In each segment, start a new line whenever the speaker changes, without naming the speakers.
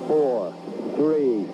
4, 3,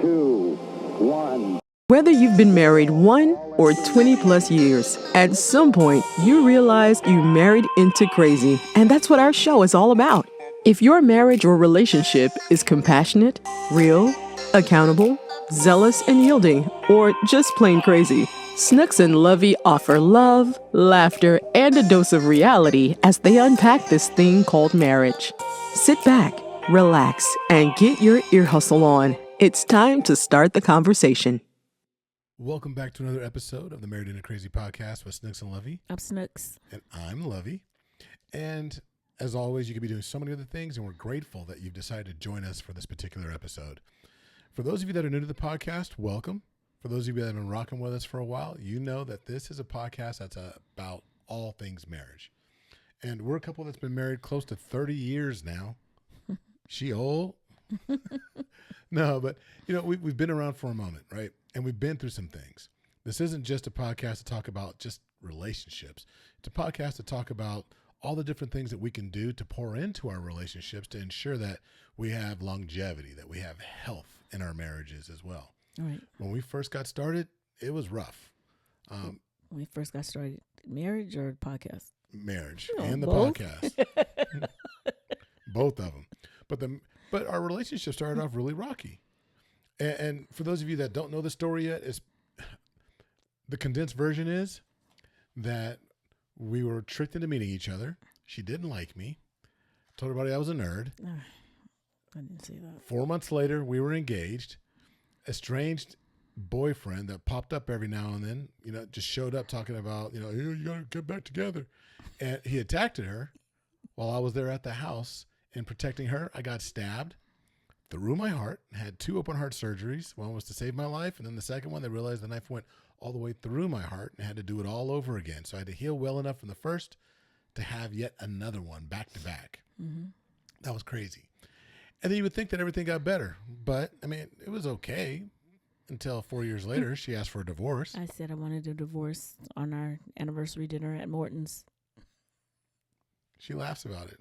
2, 1.
Whether you've been married 1 or 20 plus years, at some point you realize you married into crazy. And that's what our show is all about. If your marriage or relationship is compassionate, real, accountable, zealous and yielding, or just plain crazy, Snooks and Lovey offer love, laughter, and a dose of reality as they unpack this thing called marriage. Sit back, relax, and get your ear hustle on. It's time to start the conversation.
Welcome back to another episode of the Married into Crazy podcast with Snooks and Lovey.
I'm Snooks.
And I'm Lovey. And as always, you could be doing so many other things, and we're grateful that you've decided to join us for this particular episode. For those of you that are new to the podcast, welcome. For those of you that have been rocking with us for a while, you know that this is a podcast that's about all things marriage. And we're a couple that's been married close to 30 years now. She old? No, but you know, we've been around for a moment, right? And we've been through some things. This isn't just a podcast to talk about just relationships. It's a podcast to talk about all the different things that we can do to pour into our relationships to ensure that we have longevity, that we have health in our marriages as well.
All right.
When we first got started, it was rough.
When we first got started, marriage or podcast?
Marriage
You know,
and the
both.
podcast. Both of them. But our relationship started off really rocky. And for those of you that don't know the story yet, the condensed version is that we were tricked into meeting each other. She didn't like me. Told everybody I was a nerd.
I didn't say that.
4 months later, we were engaged. Estranged boyfriend that popped up every now and then, you know, just showed up talking about, you got to get back together. And he attacked her while I was there at the house. In protecting her, I got stabbed through my heart, had 2 open heart surgeries. One was to save my life, and then the second one, they realized the knife went all the way through my heart and had to do it all over again. So I had to heal well enough from the first to have yet another one back to back. Mm-hmm. That was crazy. And then you would think that everything got better, but I mean, it was okay until 4 years later, she asked for a divorce.
I said I wanted a divorce on our anniversary dinner at Morton's.
She laughs about it.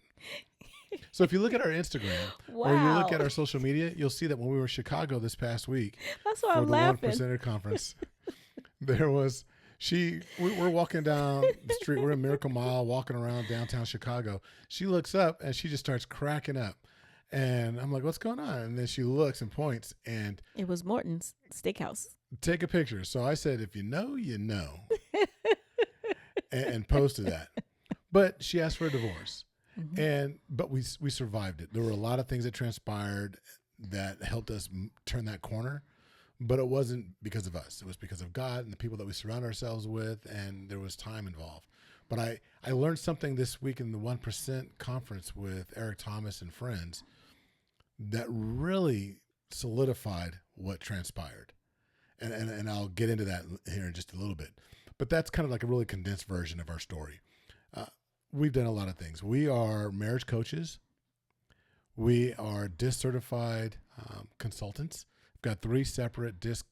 So if you look at our Instagram
Wow.
or you look at our social media, you'll see that when we were in Chicago this past week
That's why
for
I'm
the
laughing.
1%er conference, we're walking down the street. We're in Miracle Mile walking around downtown Chicago. She looks up and she just starts cracking up. And I'm like, what's going on? And then she looks and points and
It was Morton's Steakhouse.
take a picture. So I said, if you know, you know, and posted that. But she asked for a divorce. Mm-hmm. But we survived it. There were a lot of things that transpired that helped us turn that corner, but it wasn't because of us. It was because of God and the people that we surround ourselves with, and there was time involved. But I learned something this week in the 1% conference with Eric Thomas and friends that really solidified what transpired. And I'll get into that here in just a little bit. But that's kind of like a really condensed version of our story. We've done a lot of things. We are marriage coaches. We are DISC certified consultants. We've got 3 separate DISC,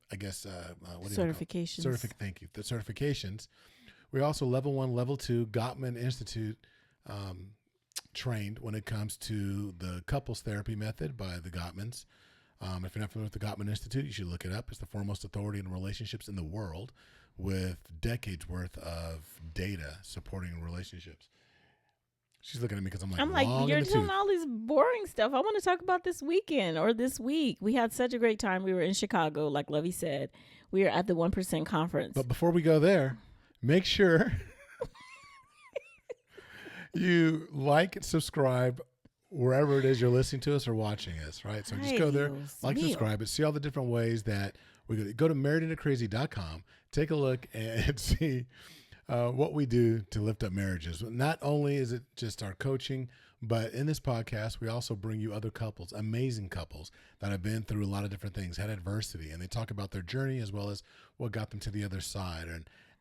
Certifications.
Thank you. The certifications. We also level 1, level 2 Gottman Institute trained when it comes to the couples therapy method by the Gottmans. If you're not familiar with the Gottman Institute, you should look it up. It's the foremost authority in relationships in the world, with decades worth of data supporting relationships. She's looking at me because I'm like,
you're doing all this boring stuff. I want to talk about this weekend or this week. We had such a great time. We were in Chicago, like Lovey said. We were at the 1% conference.
But before we go there, make sure you like and subscribe wherever it is you're listening to us or watching us, right? So just go there, like, subscribe, and see all the different ways that we go to marriedintocrazy.com. Take a look and see what we do to lift up marriages. Not only is it just our coaching, but in this podcast, we also bring you other couples, amazing couples that have been through a lot of different things, had adversity, and they talk about their journey as well as what got them to the other side.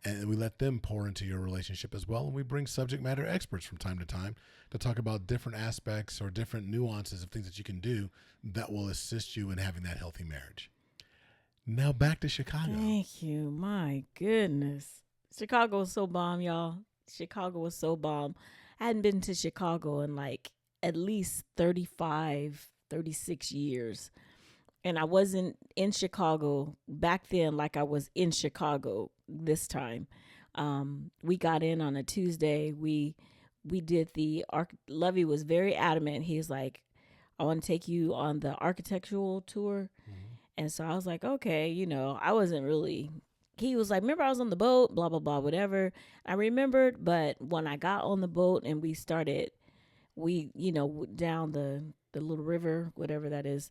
And we let them pour into your relationship as well. And we bring subject matter experts from time to time to talk about different aspects or different nuances of things that you can do that will assist you in having that healthy marriage. Now back to Chicago.
Thank you. My goodness. Chicago was so bomb, y'all. Chicago was so bomb. I hadn't been to Chicago in like at least 35, 36 years. And I wasn't in Chicago back then like I was in Chicago this time. We got in on a Tuesday. We did Lovey was very adamant. He's like, I want to take you on the architectural tour. And so I was like, okay, I wasn't really, he was like, remember I was on the boat, blah, blah, blah, whatever. I remembered, but when I got on the boat and we down the little river, whatever that is.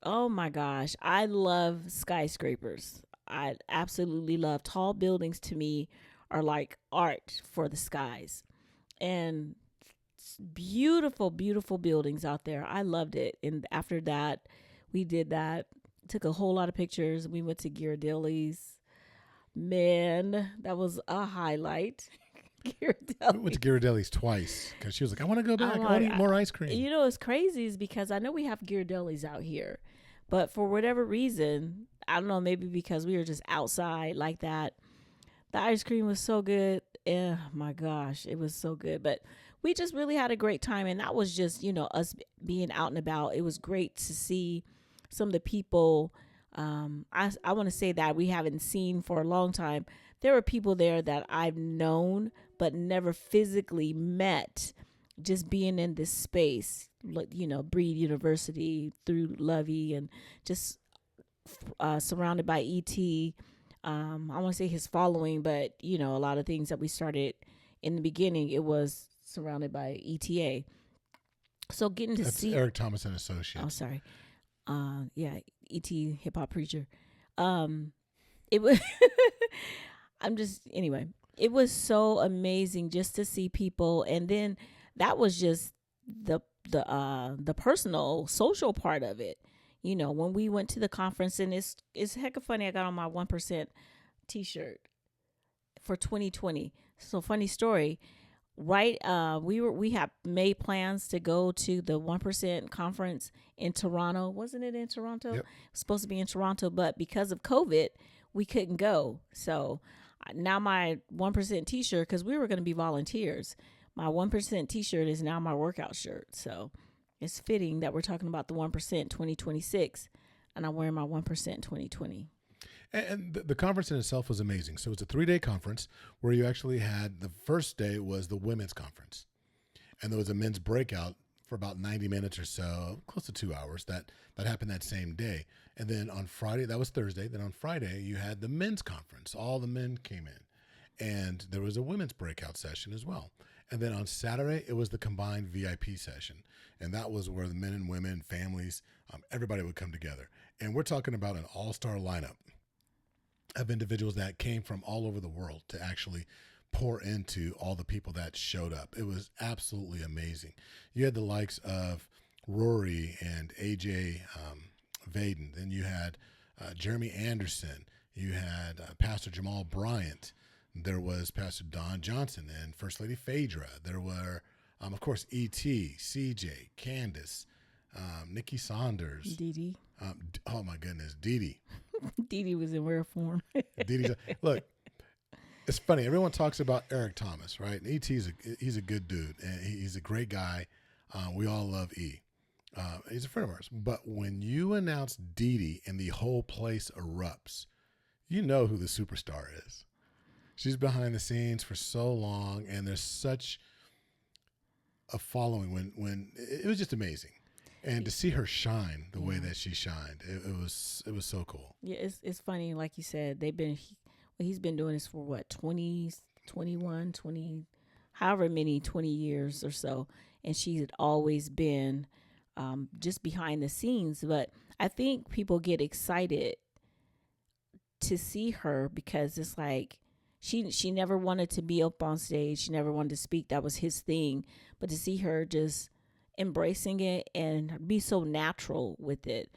Oh my gosh, I love skyscrapers. I absolutely love tall buildings. To me are like art for the skies. And beautiful, beautiful buildings out there. I loved it. And after that, we did that. Took a whole lot of pictures. We went to Ghirardelli's. Man, that was a highlight.
Ghirardelli. We went to Ghirardelli's twice because she was like, I want to go back. I want to eat more ice cream.
What's crazy is because I know we have Ghirardelli's out here, but for whatever reason, I don't know, maybe because we were just outside like that, the ice cream was so good. My gosh, it was so good. But we just really had a great time, and that was just, us being out and about. It was great to see some of the people I want to say that we haven't seen for a long time. There were people there that I've known but never physically met, just being in this space, Breed University through Lovey, and just surrounded by ET. I want to say his following, but a lot of things that we started in the beginning, it was surrounded by ETA. So getting to see
Eric Thomas and Associates.
Oh, sorry. Yeah, ET hip hop preacher. It was. It was so amazing just to see people, and then that was just the personal social part of it. When we went to the conference, and it's heck of funny. I got on my 1% T-shirt for 2020. So funny story. Right, we have made plans to go to the 1% conference in Toronto. Wasn't it in Toronto?
Yep.
It was supposed to be in Toronto, but because of COVID, we couldn't go. So now my 1% T-shirt, because we were going to be volunteers, my 1% T-shirt is now my workout shirt. So it's fitting that we're talking about the 1% 2026, and I'm wearing my 1% 2020.
And the conference in itself was amazing. So it's a 3-day conference where you actually had, the first day was the women's conference. And there was a men's breakout for about 90 minutes or so, close to 2 hours. That happened that same day. And then on Friday, that was Thursday. Then on Friday, you had the men's conference. All the men came in. And there was a women's breakout session as well. And then on Saturday, it was the combined VIP session. And that was where the men and women, families, everybody would come together. And we're talking about an all-star lineup of individuals that came from all over the world to actually pour into all the people that showed up. It was absolutely amazing. You had the likes of Rory and AJ Vaden. Then you had Jeremy Anderson. You had Pastor Jamal Bryant. There was Pastor Don Johnson and First Lady Phaedra. There were, of course, E.T., CJ, Candace, Nikki Saunders.
DeDe.
Oh, my goodness, DeDe.
DeDe was in rare form.
Look, it's funny. Everyone talks about Eric Thomas, right? And he's a good dude, and he's a great guy. We all love E. He's a friend of ours. But when you announce DeDe and the whole place erupts, you know who the superstar is. She's behind the scenes for so long, and there's such a following. When it was just amazing. And to see her shine the way that she shined, it was so cool. Yeah,
it's funny, like you said, he's been doing this for what, 20, 21, 20, however many, 20 years or so. And she had always been just behind the scenes. But I think people get excited to see her because it's like she never wanted to be up on stage. She never wanted to speak. That was his thing. But to see her just embracing it and be so natural with it,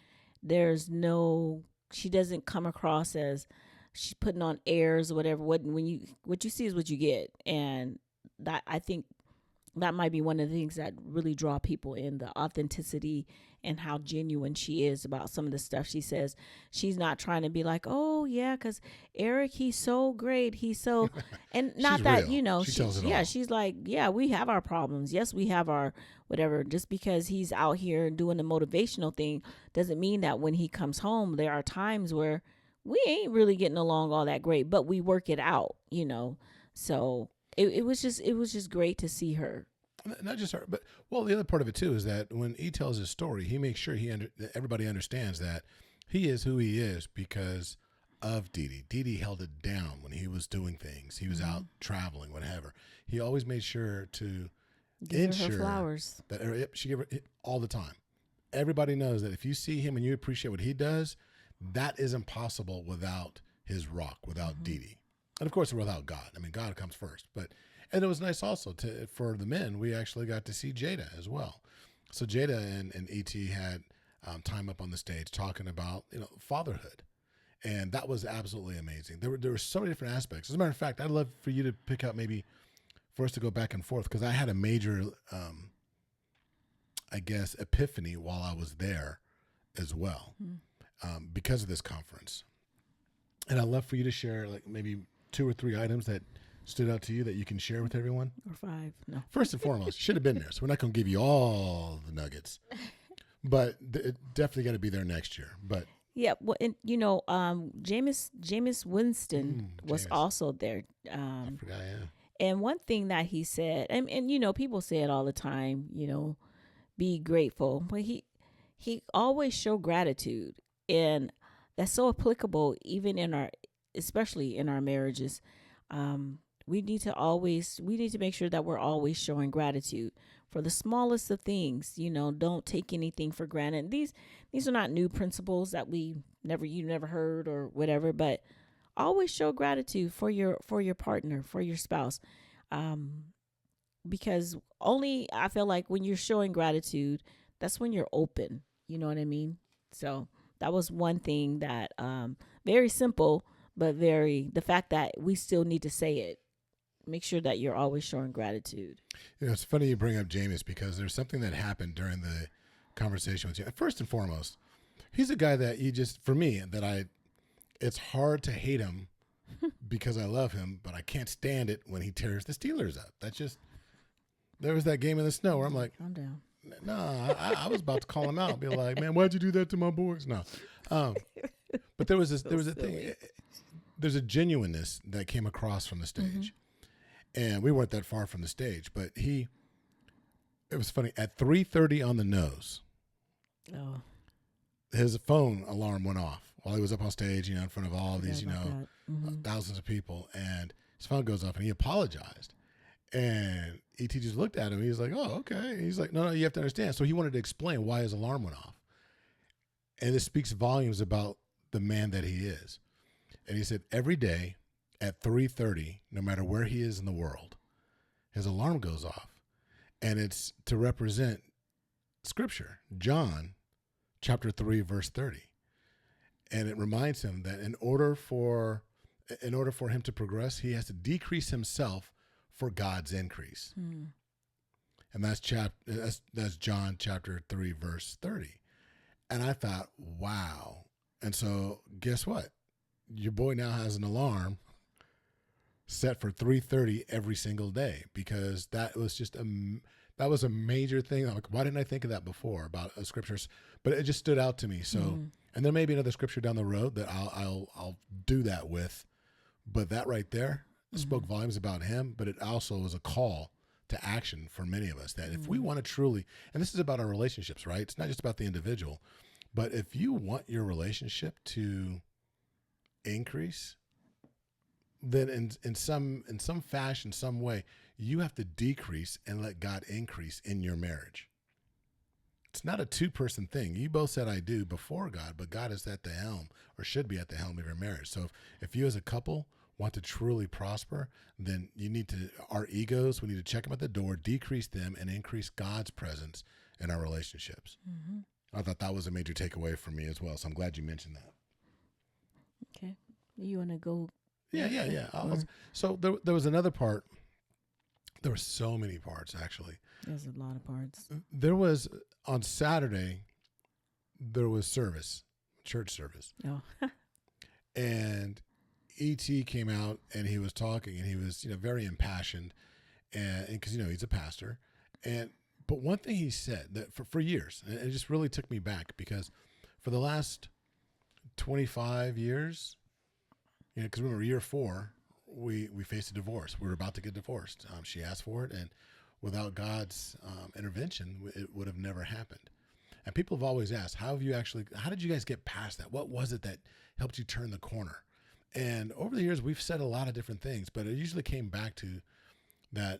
she doesn't come across as she's putting on airs or whatever. What you see is what you get, and that, I think, that might be one of the things that really draw people in, the authenticity and how genuine she is about some of the stuff she says. She's not trying to be like, oh yeah, because Eric, he's so great, he's so, and not
She's
that,
real.
you know,
She tells it all.
she's like, yeah, we have our problems, yes, we have our whatever. Just because he's out here doing the motivational thing doesn't mean that when he comes home there are times where we ain't really getting along all that great, but we work it out, you know. So it was just great to see her.
Not just her, but well, the other part of it too is that when he tells his story, he makes sure that everybody understands that he is who he is because of DeDe. DeDe held it down when he was doing things. He was out traveling, whatever. He always made sure to
Give her flowers.
that she gave her all the time. Everybody knows that if you see him and you appreciate what he does, that is impossible without his rock, without DeDe. And of course, without God. I mean, God comes first. And it was nice also for the men, we actually got to see Jada as well. So Jada and ET had time up on the stage talking about, fatherhood. And that was absolutely amazing. There were so many different aspects. As a matter of fact, I'd love for you to pick out maybe for us to go back and forth, because I had a major, epiphany while I was there as well, because of this conference. And I'd love for you to share like maybe 2 or 3 items that stood out to you that you can share with everyone.
Or 5, no.
First and foremost, should have been there. So we're not going to give you all the nuggets, but it definitely got to be there next year. But
yeah, well, and Jameis Winston was
Jameis.
Also there.
I forgot, yeah.
And one thing that he said, and people say it all the time, be grateful, but he always showed gratitude, and that's so applicable even especially in our marriages. We need to make sure that we're always showing gratitude for the smallest of things. Don't take anything for granted. These are not new principles that you never heard or whatever, but always show gratitude for your partner, for your spouse. Because I feel like when you're showing gratitude, that's when you're open. You know what I mean? So that was one thing that, very simple, but the fact that we still need to say it. Make sure that you're always showing gratitude.
It's funny you bring up Jameis, because there's something that happened during the conversation with you. First and foremost, he's a guy that it's hard to hate him because I love him, but I can't stand it when he tears the Steelers up. There was that game in the snow where I'm like,
calm down.
No, I was about to call him out, be like, man, why'd you do that to my boys? No. But there was a thing. There's a genuineness that came across from the stage. And we weren't that far from the stage, but it was funny. At 3:30 on the nose, his phone alarm went off while he was up on stage, in front of all these, thousands of people. And his phone goes off and he apologized. And ET just looked at him. He was like, oh, okay. And he's like, no, you have to understand. So he wanted to explain why his alarm went off. And this speaks volumes about the man that he is. And he said every day at 3:30, no matter where he is in the world, his alarm goes off. And it's to represent Scripture, John chapter 3, verse 30. And it reminds him that in order for him to progress, he has to decrease himself for God's increase. And that's John chapter 3, verse 30. And I thought, wow. And so guess what? Your boy now has an alarm set for 3:30 every single day, because that was a major thing. I'm like, why didn't I think of that before about scriptures? But it just stood out to me. So, and there may be another scripture down the road that I'll do that with, but that right there spoke volumes about him. But it also was a call to action for many of us, that if we want to truly, and this is about our relationships, right? It's not just about the individual, but if you want your relationship to increase, then in some fashion, some way, you have to decrease and let God increase in your marriage. It's not a 2-person thing. You both said I do before God, but God is at the helm, or should be at the helm of your marriage. So if you as a couple want to truly prosper, then our egos, we need to check them at the door, decrease them, and increase God's presence in our relationships. I thought that was a major takeaway for me as well. So I'm glad you mentioned that.
Okay. You want to go?
Yeah. So there was another part There were so many parts, actually.
There's a lot of parts.
There was, on Saturday, there was service, church service.
Oh.
And ET came out and he was talking and he was, very impassioned, and because, he's a pastor. But one thing he said that for years, and it just really took me back, because for the last 25 years, because remember, year 4, we faced a divorce. We were about to get divorced. She asked for it, and without God's intervention, it would have never happened. And people have always asked, how did you guys get past that? What was it that helped you turn the corner? And over the years, we've said a lot of different things, but it usually came back to that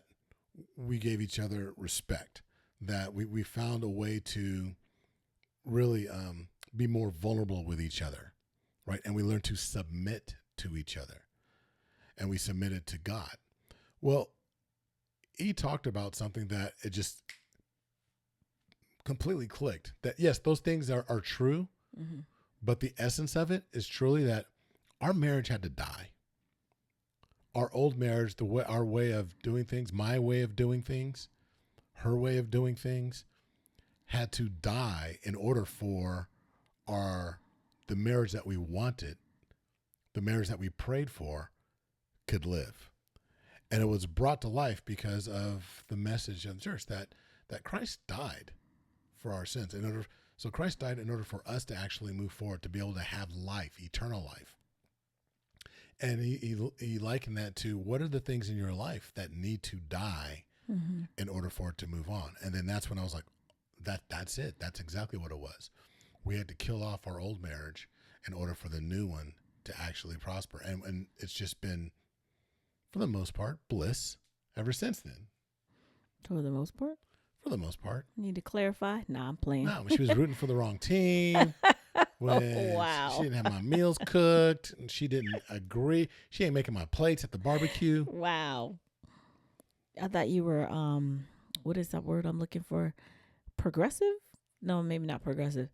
we gave each other respect, that we found a way to really be more vulnerable with each other, right? And we learned to submit to each other, and we submitted to God. Well, he talked about something that it just completely clicked, that yes, those things are true,
Mm-hmm.
but the essence of it is truly that our marriage had to die. Our old marriage, our way of doing things, my way of doing things, her way of doing things, had to die in order for the marriage that we wanted, the marriage that we prayed for, could live. And it was brought to life because of the message of the church that Christ died for our sins. So Christ died in order for us to actually move forward, to be able to have life, eternal life. And he likened that to, what are the things in your life that need to die
Mm-hmm.
in order for it to move on? And then that's when I was like, that's it. That's exactly what it was. We had to kill off our old marriage in order for the new one to actually prosper. And it's just been, for the most part, bliss ever since then.
For the most part?
For the most part.
Need to clarify? Nah, I'm playing.
No, she was rooting for the wrong team. When
Wow.
she didn't have my meals cooked, and she didn't agree. She ain't making my plates at the barbecue.
Wow. I thought you were, what is that word I'm looking for? Progressive? No, maybe not progressive.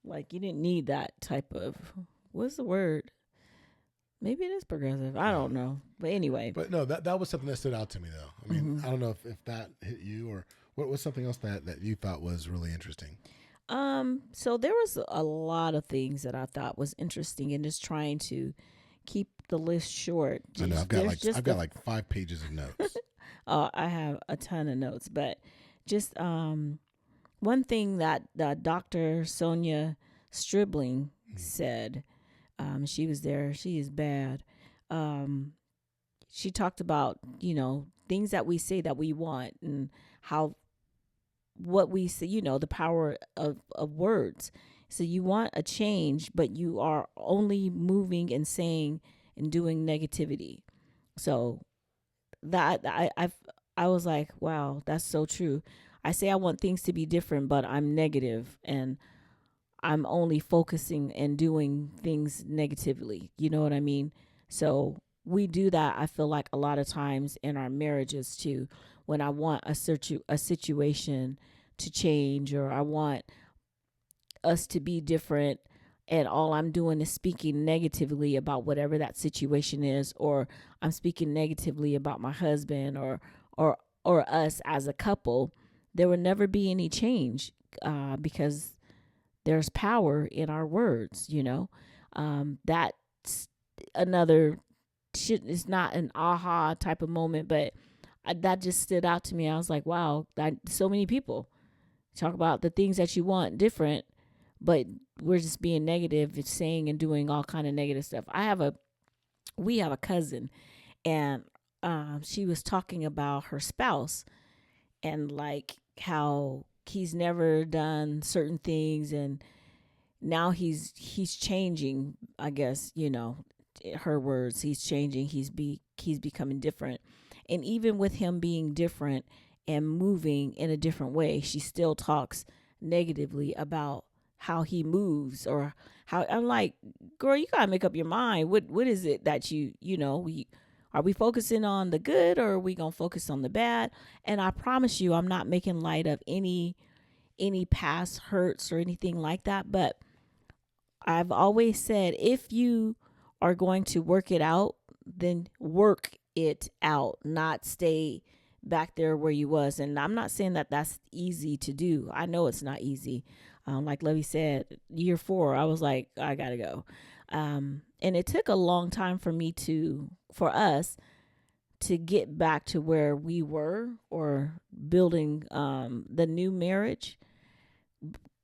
Like, you didn't need that type of, what's the word? Maybe it is progressive. I don't know. But anyway.
But no, that was something that stood out to me, though. I mean,
Mm-hmm.
I don't know if that hit you, or what was something else that you thought was really interesting?
So there was a lot of things that I thought was interesting, and just trying to keep the list short.
I know I've got like 5 pages of notes.
I have a ton of notes, but just one thing that Dr. Sonia Stribling said, she was there. She is bad. She talked about, things that we say that we want, and what we say, the power of words. So you want a change, but you are only moving and saying and doing negativity. So that I was like, wow, that's so true. I say I want things to be different, but I'm negative, and I'm only focusing and doing things negatively. You know what I mean? So we do that, I feel like, a lot of times in our marriages too. When I want a situation to change, or I want us to be different, and all I'm doing is speaking negatively about whatever that situation is, or I'm speaking negatively about my husband or us as a couple, there will never be any change, because there's power in our words. That's another shit. It's not an aha type of moment, but that just stood out to me. I was like, wow, so many people talk about the things that you want different, but we're just being negative, it's saying and doing all kind of negative stuff. We have a cousin, and she was talking about her spouse, and like how he's never done certain things, and now he's changing, I guess, her words, he's changing, he's becoming different. And even with him being different and moving in a different way, she still talks negatively about how he moves, or how. I'm like, girl, you gotta make up your mind. What is it that are we focusing on the good, or are we gonna focus on the bad? And I promise you, I'm not making light of any past hurts or anything like that. But I've always said, if you are going to work it out, then work it out, not stay back there where you was. And I'm not saying that that's easy to do. I know it's not easy. Like Lovey said, year 4, I was like, I gotta go. And it took a long time for us to get back to where we were, or building the new marriage,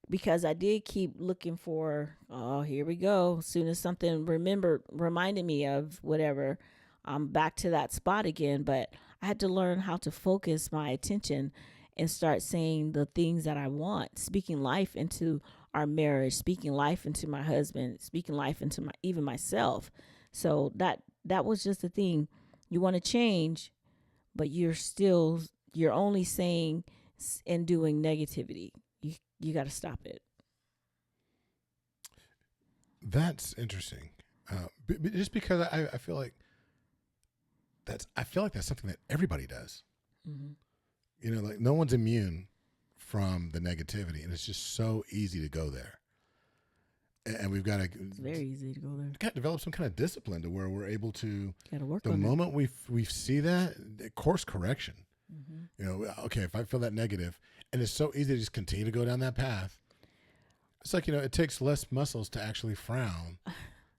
because I did keep looking for, oh, here we go. As soon as something reminded me of whatever, I'm back to that spot again. But I had to learn how to focus my attention and start saying the things that I want, speaking life into our marriage, speaking life into my husband, speaking life into even myself. So that was just the thing. You want to change, but you're only saying and doing negativity. You got to stop it.
That's interesting. Just because I feel like that's something that everybody does.
Mm-hmm.
You know, like no one's immune from the negativity, and it's just so easy to go there. And we've got to.
It's very easy to go there.
Got to develop some kind of discipline to where we're able to.
Got to work
the
on
moment we see that, course correction.
Mm-hmm.
You know, okay, if I feel that negative, and it's so easy to just continue to go down that path. It's like, you know, it takes less muscles to actually frown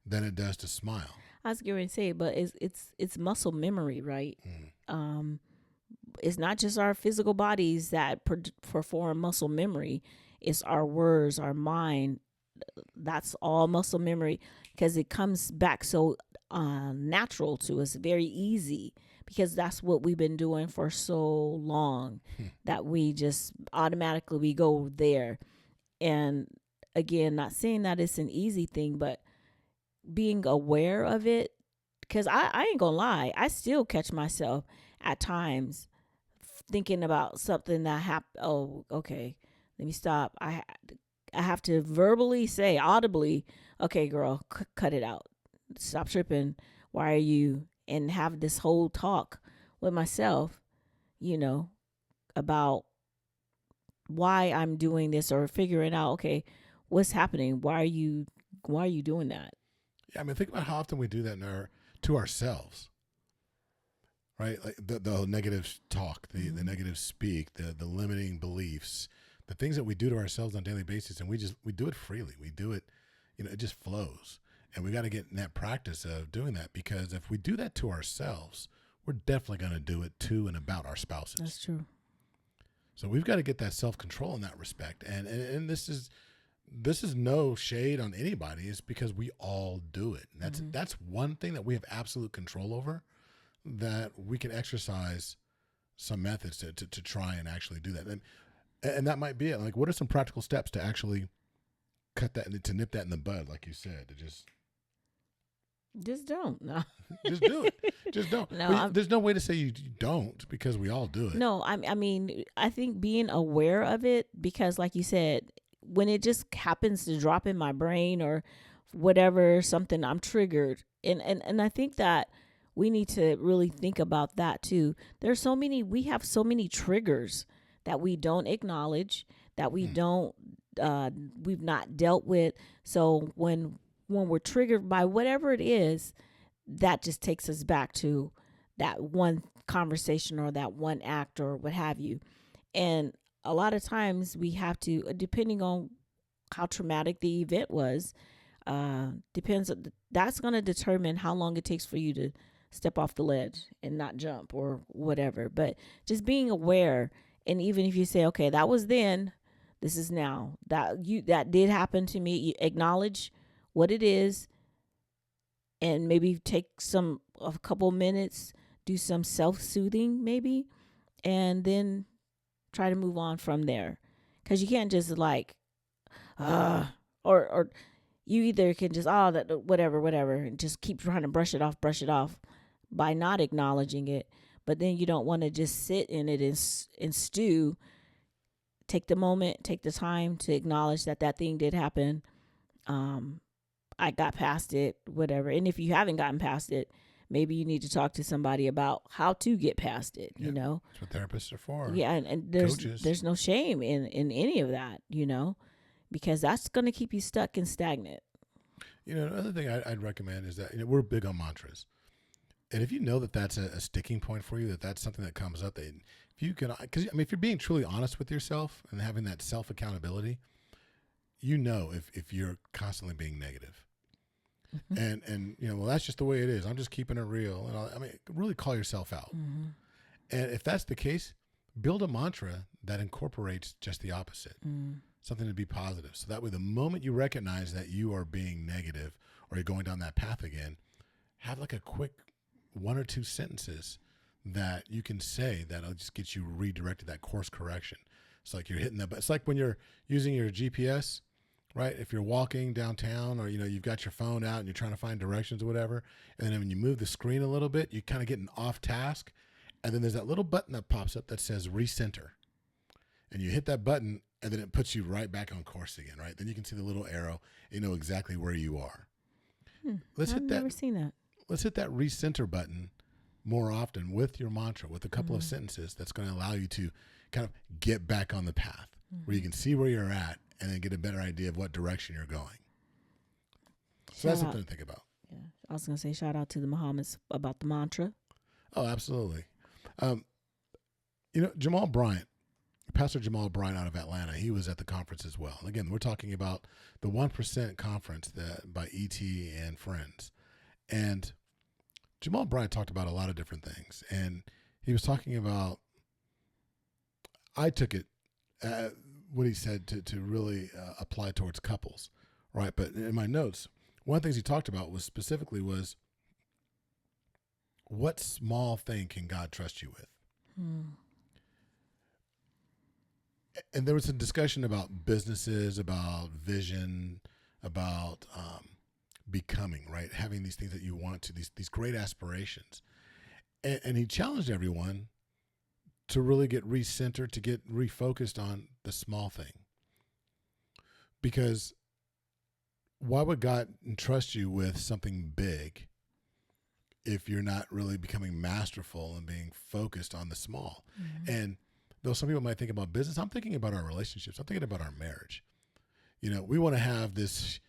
than it does to smile.
I was going to say, but it's muscle memory, right?
Mm.
It's not just our physical bodies that perform muscle memory. It's our words, our mind. That's all muscle memory, because it comes back so natural to us, very easy, because that's what we've been doing for so long that we just automatically go there. And again, not saying that it's an easy thing, but being aware of it, because I ain't gonna lie, I still catch myself at times thinking about something that happened. Oh, okay, let me stop. I have to verbally say audibly, okay, girl, cut it out. Stop tripping. Why are you? And have this whole talk with myself, you know, about why I'm doing this, or figuring out, okay, what's happening? Why are you doing that?
Yeah, I mean, think about how often we do that to ourselves, right? Like the negative talk, the negative speak, the limiting beliefs, the things that we do to ourselves on a daily basis, and we do it freely. We do it, you know, it just flows. And we got to get in that practice of doing that, because if we do that to ourselves, we're definitely going to do it to and about our spouses.
That's true.
So we've got to get that self-control in that respect. And this is no shade on anybody. It's because we all do it. And that's one thing that we have absolute control over, that we can exercise some methods to try and actually do that. And that might be it. Like, what are some practical steps to actually cut that, to nip that in the bud, like you said, to just
don't. No.
Just do it. Just don't.
No,
there's no way to say you don't, because we all do it.
No, I mean, I think being aware of it, because like you said, when it just happens to drop in my brain or whatever, something, I'm triggered. And I think that we need to really think about that too. We have so many triggers that we don't acknowledge, that we don't, we've not dealt with. So when we're triggered by whatever it is, that just takes us back to that one conversation or that one act or what have you. And a lot of times we have to, depending on how traumatic the event was, that's going to determine how long it takes for you to step off the ledge and not jump or whatever. But just being aware, and even if you say, okay, that was then, this is now, that did happen to me, you acknowledge what it is, and maybe take a couple minutes, do some self-soothing maybe, and then try to move on from there. Because you can't just like, or you either can just, that whatever, and just keep trying to brush it off by not acknowledging it. But then you don't want to just sit in it and stew. Take the moment, take the time to acknowledge that thing did happen. I got past it, whatever. And if you haven't gotten past it, maybe you need to talk to somebody about how to get past it, you know?
That's what therapists are for.
Yeah, and there's no shame in any of that, you know, because that's going to keep you stuck and stagnant.
You know, another thing I'd recommend is that, you know, we're big on mantras. And if you know that that's a sticking point for you, that that's something that comes up, that if you can, because I mean, if you're being truly honest with yourself and having that self accountability, you know if you're constantly being negative. And you know, well, that's just the way it is. I'm just keeping it real. And I mean, really call yourself out. And if that's the case, build a mantra that incorporates just the opposite, something to be positive. So that way, the moment you recognize that you are being negative or you're going down that path again, have like a quick 1 or 2 sentences that you can say that'll just get you redirected, that course correction. It's like you're hitting that, but it's like when you're using your GPS, right? If you're walking downtown or, you know, you've got your phone out and you're trying to find directions or whatever, and then when you move the screen a little bit, you kind of get off task. And then there's that little button that pops up that says recenter. And you hit that button and then it puts you right back on course again, right? Then you can see the little arrow. You know exactly where you are.
I've never seen that.
Let's hit that recenter button more often with your mantra, with a couple of sentences that's going to allow you to kind of get back on the path where you can see where you're at and then get a better idea of what direction you're going. So that's something to think about.
Yeah, I was going to say shout out to the Muhammad's about the mantra.
Oh, absolutely. You know, Jamal Bryant, Pastor Jamal Bryant out of Atlanta, he was at the conference as well. And again, we're talking about the 1% conference by ET and friends. And Jamal Bryant talked about a lot of different things. And he was talking about, I took it, what he said to really apply towards couples, right? But in my notes, one of the things he talked about was specifically was, what small thing can God trust you with? And there was a discussion about businesses, about vision, about becoming, right? Having these things that you want to, these great aspirations. And he challenged everyone to really get recentered, to get refocused on the small thing. Because why would God entrust you with something big if you're not really becoming masterful and being focused on the small? And though some people might think about business, I'm thinking about our relationships. I'm thinking about our marriage. You know, we want to have this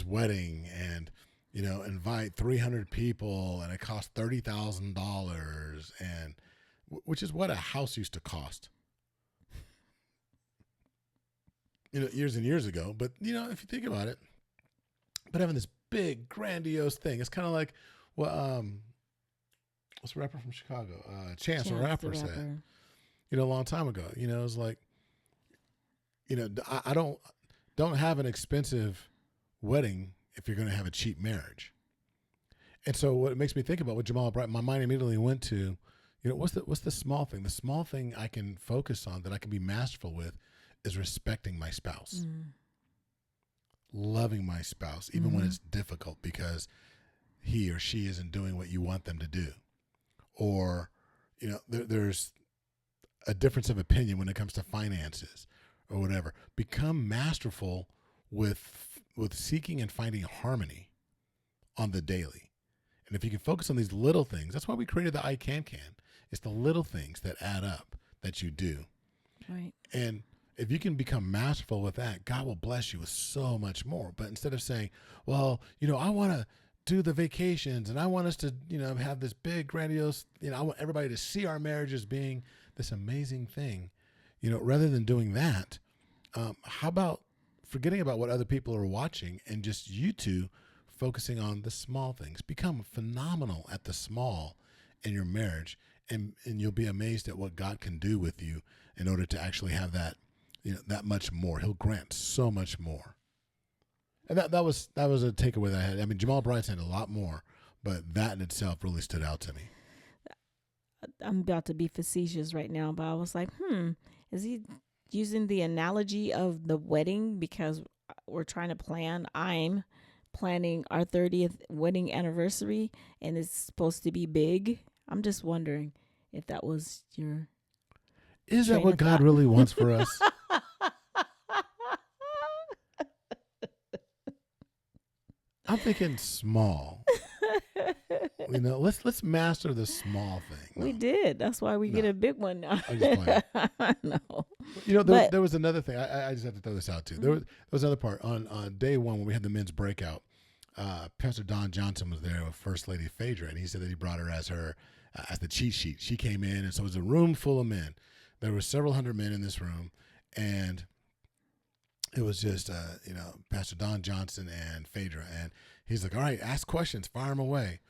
wedding and, you know, invite 300 people and it costs $30,000, and which is what a house used to cost, you know, years and years ago. But, you know, if you think about it, but having this big grandiose thing, it's kind of like, well, what's the rapper from Chicago? Chance the Rapper said, you know, a long time ago. You know, it's like, you know, I don't have an expensive wedding if you're going to have a cheap marriage. And so what it makes me think about what Jamal Bryant, my mind immediately went to, you know, what's the small thing? The small thing I can focus on that I can be masterful with is respecting my spouse, loving my spouse, even when it's difficult because he or she isn't doing what you want them to do. Or, you know, there's a difference of opinion when it comes to finances or whatever. Become masterful with seeking and finding harmony on the daily. And if you can focus on these little things, that's why we created the I Can. It's the little things that add up that you do.
Right.
And if you can become masterful with that, God will bless you with so much more. But instead of saying, well, you know, I want to do the vacations and I want us to, you know, have this big grandiose, you know, I want everybody to see our marriage as being this amazing thing, you know, rather than doing that, how about forgetting about what other people are watching and just you two focusing on the small things? Become phenomenal at the small in your marriage, and you'll be amazed at what God can do with you in order to actually have that, you know, that much more. He'll grant so much more. And that was a takeaway that I had. I mean, Jamal Bryant said a lot more, but that in itself really stood out to me.
I'm about to be facetious right now, but I was like, is he using the analogy of the wedding? Because we're trying to plan. I'm planning our 30th wedding anniversary, and it's supposed to be big. I'm just wondering if that was your.
Is that what God really wants for us? I'm thinking small. You know, let's master the small thing. No.
We did. That's why we get a big one now.
I just play it.
I know.
You know, there was another thing. I just have to throw this out too. There was another part on day one when we had the men's breakout. Pastor Don Johnson was there with First Lady Phaedra, and he said that he brought her as the cheat sheet. She came in, and so it was a room full of men. There were several hundred men in this room, and it was just Pastor Don Johnson and Phaedra, and he's like, "All right, ask questions, fire them away."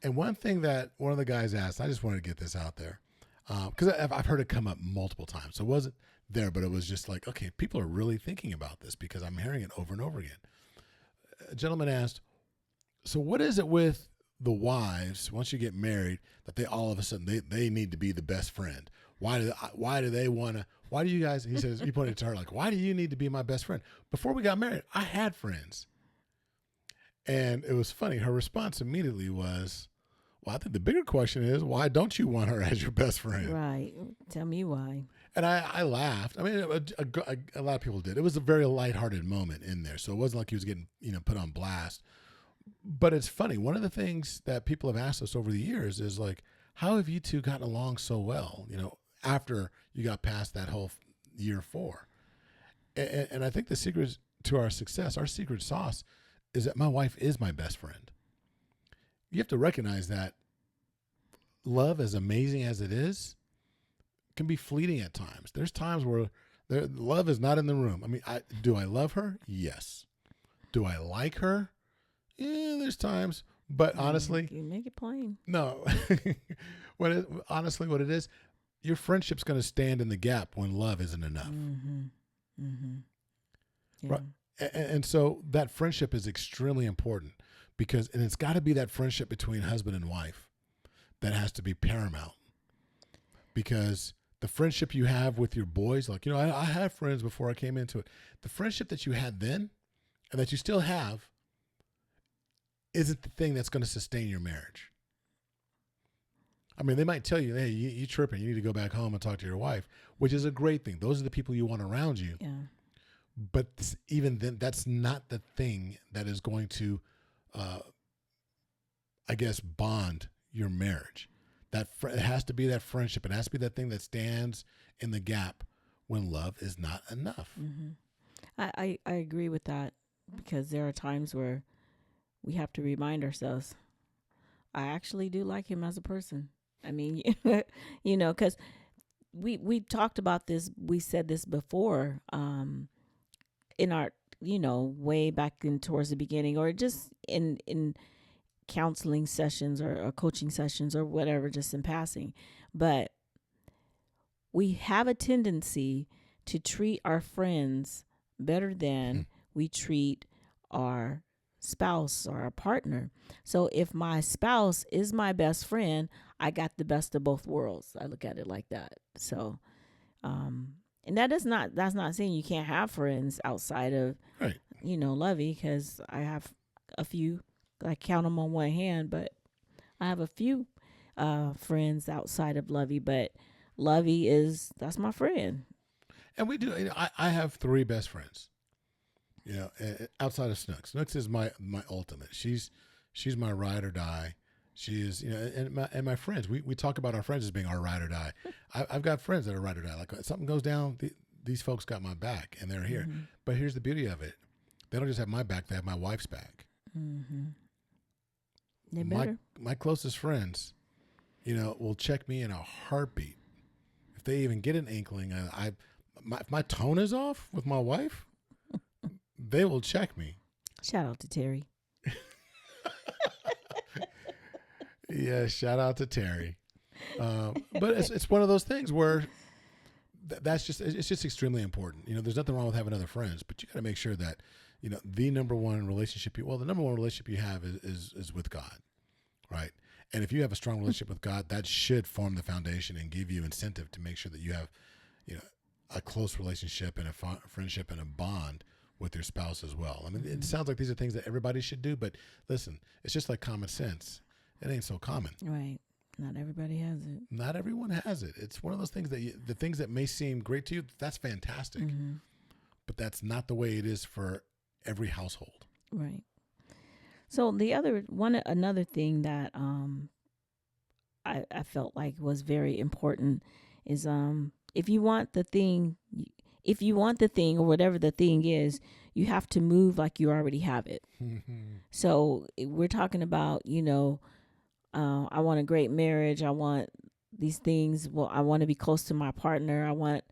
And one thing that one of the guys asked, I just wanted to get this out there, because I've heard it come up multiple times. So it wasn't there, but it was just like, okay, people are really thinking about this because I'm hearing it over and over again. A gentleman asked, so what is it with the wives, once you get married, that they all of a sudden, they need to be the best friend? Why do they want to, why do you guys, he says, he pointed to her like, why do you need to be my best friend? Before we got married, I had friends. And it was funny. Her response immediately was, well, I think the bigger question is, why don't you want her as your best friend?
Right. Tell me why.
And I laughed. I mean, a lot of people did. It was a very lighthearted moment in there. So it wasn't like he was getting, put on blast. But it's funny. One of the things that people have asked us over the years is like, how have you two gotten along so well, after you got past that whole year 4? And I think the secret to our success, our secret sauce, is that my wife is my best friend. You have to recognize that love, as amazing as it is, can be fleeting at times. There's times where love is not in the room. I mean, do I love her? Yes. Do I like her? Yeah, there's times. But honestly,
you make it plain.
No. Honestly, what it is, your friendship's going to stand in the gap when love isn't enough.
Mm-hmm. Mm-hmm. Yeah.
Right. And so that friendship is extremely important and it's got to be that friendship between husband and wife that has to be paramount, because the friendship you have with your boys, like, I had friends before I came into it. The friendship that you had then and that you still have isn't the thing that's going to sustain your marriage. I mean, they might tell you, hey, you tripping. You need to go back home and talk to your wife, which is a great thing. Those are the people you want around you.
Yeah.
But even then, that's not the thing that is going to, bond your marriage. It has to be that friendship. It has to be that thing that stands in the gap when love is not enough.
Mm-hmm. I agree with that, because there are times where we have to remind ourselves, I actually do like him as a person. I mean, because we talked about this. We said this before in our, way back in towards the beginning, or just in counseling sessions or coaching sessions or whatever, just in passing. But we have a tendency to treat our friends better than we treat our spouse or our partner. So if my spouse is my best friend, I got the best of both worlds. I look at it like that. So, and that's not saying you can't have friends outside of,
right,
Lovey, because I have a few. I count them on one hand, but I have a few friends outside of Lovey, but Lovey that's my friend.
And we do. I have 3 best friends. Outside of Snooks. Snooks is my ultimate. She's my ride or die. She is, and my friends. We talk about our friends as being our ride or die. I've got friends that are ride or die. Like, if something goes down, these folks got my back, and they're here. Mm-hmm. But here's the beauty of it: they don't just have my back; they have my wife's back.
Mm-hmm. They better.
My closest friends, will check me in a heartbeat if they even get an inkling. If my tone is off with my wife, they will check me.
Shout out to Terry.
Yeah, shout out to Terry. But it's one of those things where it's just extremely important. There's nothing wrong with having other friends, but you got to make sure that the number one relationship you have is with God, right? And if you have a strong relationship with God, that should form the foundation and give you incentive to make sure that you have a close relationship and a friendship and a bond with your spouse as well. I mean, it sounds like these are things that everybody should do, but listen, it's just like common sense. It ain't so common.
Right. Not everybody has it.
Not everyone has it. It's one of those things that the things that may seem great to you, that's fantastic. Mm-hmm. But that's not the way it is for every household.
Right. So another thing that I felt like was very important is if you want the thing or whatever the thing is, you have to move like you already have it. So we're talking about, I want a great marriage. I want these things. Well, I want to be close to my partner. I want.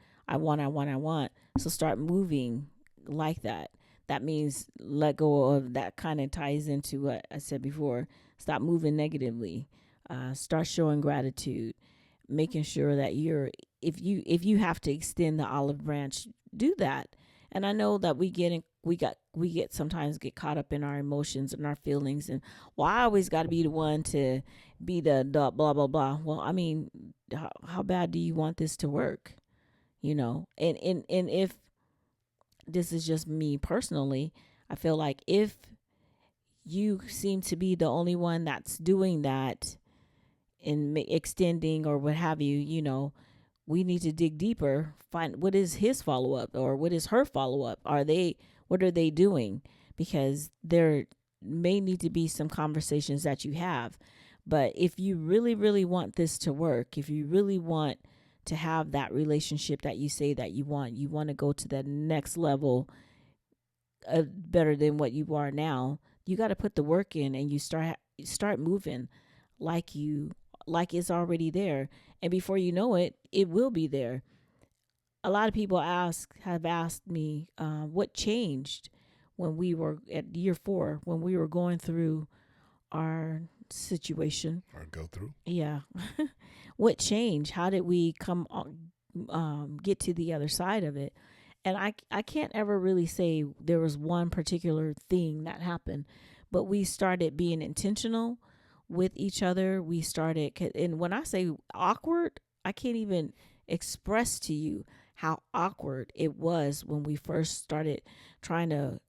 So start moving like that. That means let go of that. Kind of ties into what I said before. Stop moving negatively. Start showing gratitude, making sure that if you have to extend the olive branch, do that. And I know that we sometimes get caught up in our emotions and our feelings, and I always got to be the one to be the blah blah blah. Well, I mean, how bad do you want this to work? And if this is just me personally, I feel like if you seem to be the only one that's doing that and extending or what have you, we need to dig deeper, find what is his follow-up or what is her follow-up. What are they doing? Because there may need to be some conversations that you have. But if you really, really want this to work, if you really want to have that relationship that you say that you want to go to that next level better than what you are now, you got to put the work in, and you start moving like it's already there. And before you know it, it will be there. A lot of people have asked me what changed when we were at year 4, when we were going through our situation.
Or go through.
Yeah. What changed? How did we come get to the other side of it? And I can't ever really say there was one particular thing that happened, but we started being intentional with each other. We started, and when I say awkward, I can't even express to you how awkward it was when we first started trying to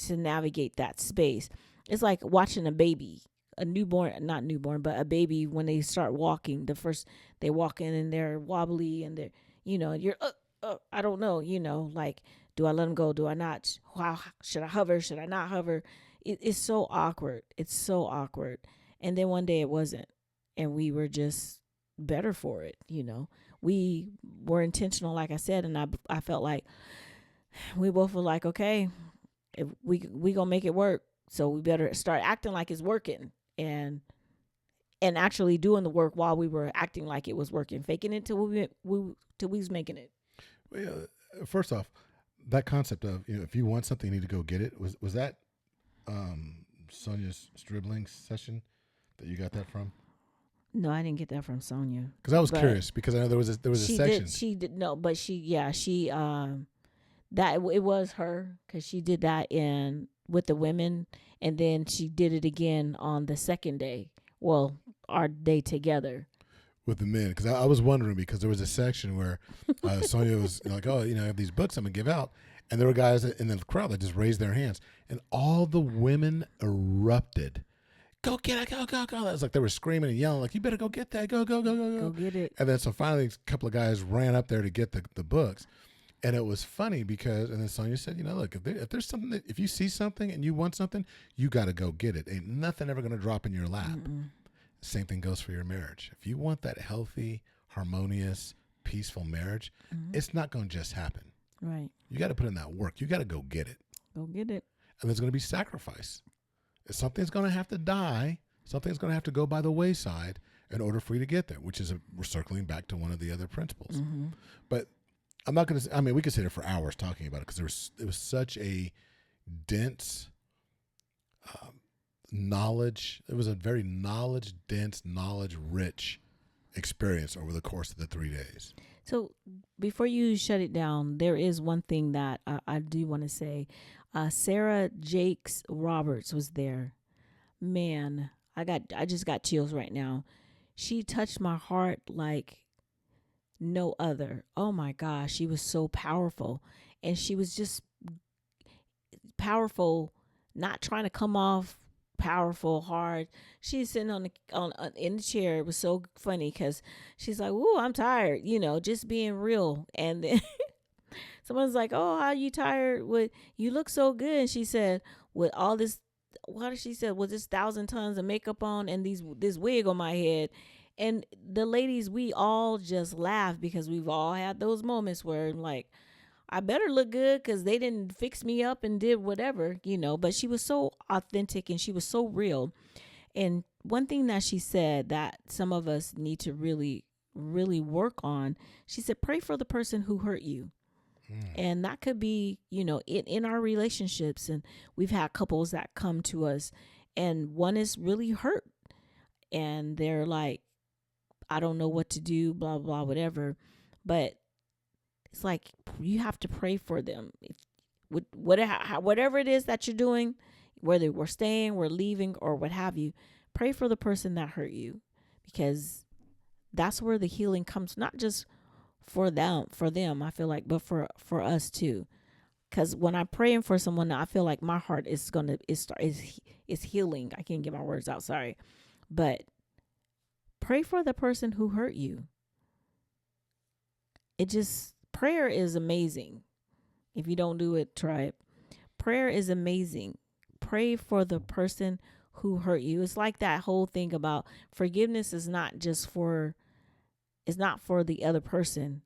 navigate that space. It's like watching a baby, not newborn, but a baby when they start walking. They walk in and they're wobbly and they're, you're, I don't know, like, do I let them go? Do I not? How should I hover? Should I not hover? It's so awkward. It's so awkward. And then one day it wasn't, and we were just better for it. We were intentional, like I said, and I felt like we both were like, okay, if we gonna make it work, so we better start acting like it's working, and actually doing the work while we were acting like it was working, faking it till we was making it.
Well, yeah, first off, that concept of if you want something, you need to go get it. Was that Sonia Stribling session that you got that from?
No, I didn't get that from Sonia.
Because I was curious, because I know there was a section.
She did no, but she that it was her, because she did that with the women, and then she did it again on the second day. Well, our day together.
With the men, because I was wondering, because there was a section where Sonia was like, I have these books I'm going to give out. And there were guys in the crowd that just raised their hands. And all the women erupted. Go get it, go, go, go. It was like they were screaming and yelling, like, you better go get that, go, go, go, go, go.
Go get it.
And then so finally a couple of guys ran up there to get the books. And it was funny because, and then Sonia said, look, if there's something, if you see something and you want something, you got to go get it. Ain't nothing ever going to drop in your lap.
Mm-mm.
Same thing goes for your marriage. If you want that healthy, harmonious, peaceful marriage, it's not going to just happen.
Right.
You got to put in that work. You got to go get it.
Go get it.
And there's going to be sacrifice. Something's going to have to die. Something's going to have to go by the wayside in order for you to get there, which is we're circling back to one of the other principles.
Mm-hmm.
But I'm not going to, we could sit here for hours talking about it, because it was such a dense knowledge. It was a very dense, knowledge-rich experience over the course of the 3 days.
So before you shut it down, there is one thing that I do want to say. Sarah Jakes Roberts was there. Man, I just got chills right now. She touched my heart like no other. Oh my gosh, she was so powerful. And she was just powerful, not trying to come off powerful, hard. She's sitting in the chair. It was so funny because she's like, "Ooh, I'm tired," just being real. And then someone's like, "Oh, how you tired? You look so good." And she said, "With all this, what did she say? With this 1,000 tons of makeup on and this wig on my head." And the ladies, we all just laughed, because we've all had those moments where, like, I better look good because they didn't fix me up and did whatever, but she was so authentic and she was so real. And one thing that she said that some of us need to really, really work on, she said, pray for the person who hurt you. And that could be, in our relationships. And we've had couples that come to us and one is really hurt and they're like, I don't know what to do, blah, blah, whatever. But it's like you have to pray for them. Whatever it is that you're doing, whether we're staying, we're leaving, or what have you, pray for the person that hurt you, because that's where the healing comes, not just for them, I feel like, but for us too. Because when I'm praying for someone, I feel like my heart is healing. I can't get my words out, sorry. But pray for the person who hurt you. Prayer is amazing. If you don't do it, try it. Prayer is amazing. Pray for the person who hurt you. It's like that whole thing about forgiveness is not for the other person.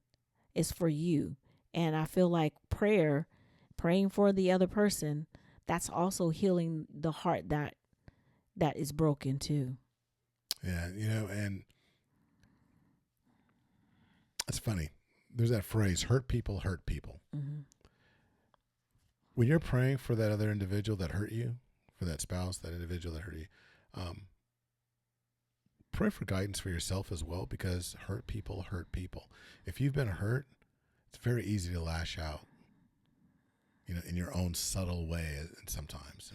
It's for you. And I feel like praying for the other person, that's also healing the heart that is broken too.
Yeah, and it's funny. There's that phrase, hurt people hurt people. Mm-hmm. When you're praying for that other individual that hurt you, for that spouse, that individual that hurt you, pray for guidance for yourself as well, because hurt people hurt people. If you've been hurt, it's very easy to lash out, in your own subtle way. And sometimes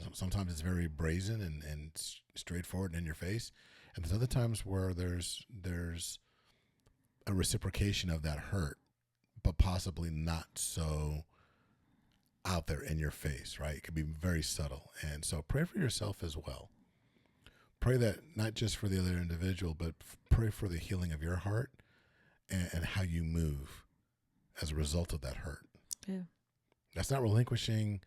it's very brazen and straightforward and in your face. And there's other times where there's a reciprocation of that hurt, but possibly not so out there in your face, right? It could be very subtle. And so pray for yourself as well. Pray that not just for the other individual, but pray for the healing of your heart and how you move as a result of that hurt. Yeah. That's not relinquishing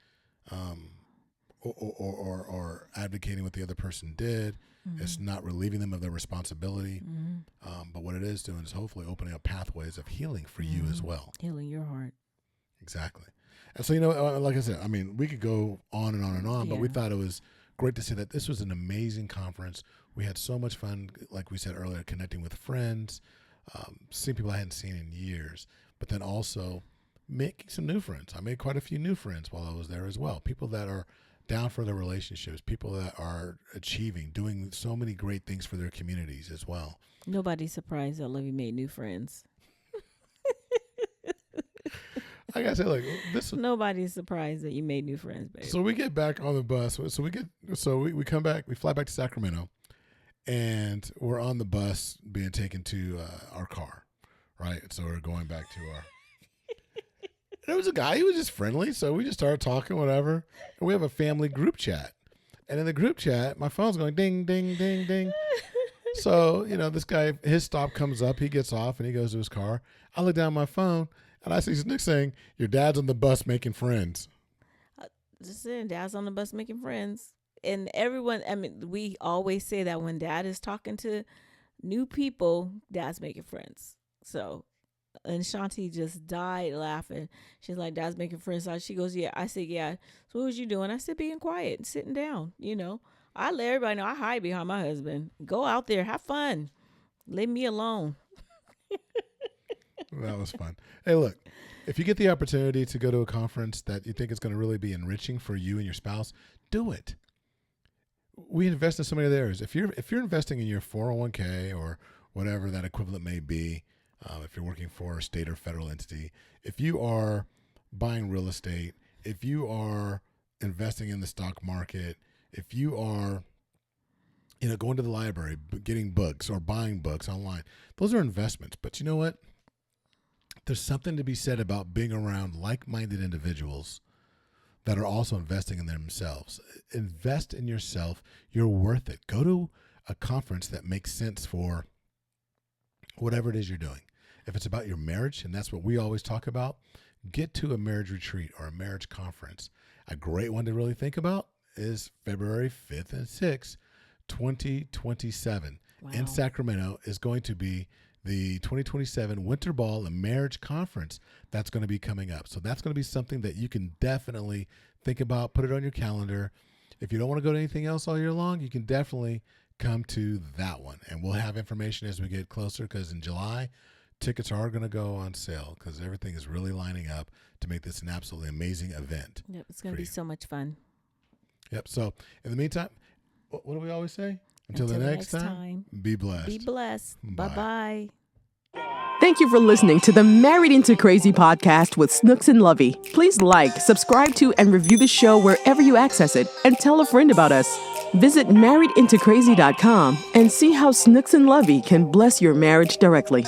or advocating what the other person did. Mm-hmm. It's not relieving them of their responsibility. Mm-hmm. But what it is doing is hopefully opening up pathways of healing for you as well.
Healing your heart.
Exactly. And so, like I said, I mean, we could go on and on and on, but we thought it was great to say that this was an amazing conference. We had so much fun, like we said earlier, connecting with friends, seeing people I hadn't seen in years, but then also making some new friends. I made quite a few new friends while I was there as well. People that are down for their relationships, people that are achieving, doing so many great things for their communities as well.
Nobody's surprised that Lovey made new friends.
I gotta say, like,
nobody's surprised that you made new friends, babe.
So we get back on the bus. We come back. We fly back to Sacramento, and we're on the bus being taken to our car, right? So we're going back to our. There was a guy. He was just friendly, so we just started talking, whatever. And we have a family group chat, and in the group chat, my phone's going ding, ding, ding, ding. So this guy, his stop comes up. He gets off and he goes to his car. I look down at my phone. And I see Snooks saying, your dad's on the bus making friends.
Just saying, dad's on the bus making friends. And everyone, we always say that when dad is talking to new people, dad's making friends. So, and Shanti just died laughing. She's like, dad's making friends. So she goes, yeah. I said, yeah. So what was you doing? I said, being quiet and sitting down. I let everybody know I hide behind my husband. Go out there, have fun. Leave me alone.
That was fun. Hey, look, if you get the opportunity to go to a conference that you think is going to really be enriching for you and your spouse, do it. We invest in so many other areas. If you're investing in your 401k or whatever that equivalent may be, if you're working for a state or federal entity, if you are buying real estate, if you are investing in the stock market, if you are going to the library, getting books or buying books online, those are investments. But you know what? There's something to be said about being around like-minded individuals that are also investing in themselves. Invest in yourself. You're worth it. Go to a conference that makes sense for whatever it is you're doing. If it's about your marriage, and that's what we always talk about, get to a marriage retreat or a marriage conference. A great one to really think about is February 5th and 6th, 2027. Wow. In Sacramento is going to be the 2027 Winter Ball and Marriage Conference that's going to be coming up. So that's going to be something that you can definitely think about, put it on your calendar. If you don't want to go to anything else all year long, you can definitely come to that one. And we'll have information as we get closer, because in July, tickets are going to go on sale because everything is really lining up to make this an absolutely amazing event.
Yep, it's going to be so much fun.
Yep. So in the meantime, what do we always say? Until the next time, be blessed.
Be blessed. Bye-bye.
Thank you for listening to the Married into Crazy podcast with Snooks and Lovey. Please like, subscribe to, and review the show wherever you access it, and tell a friend about us. Visit marriedintocrazy.com and see how Snooks and Lovey can bless your marriage directly.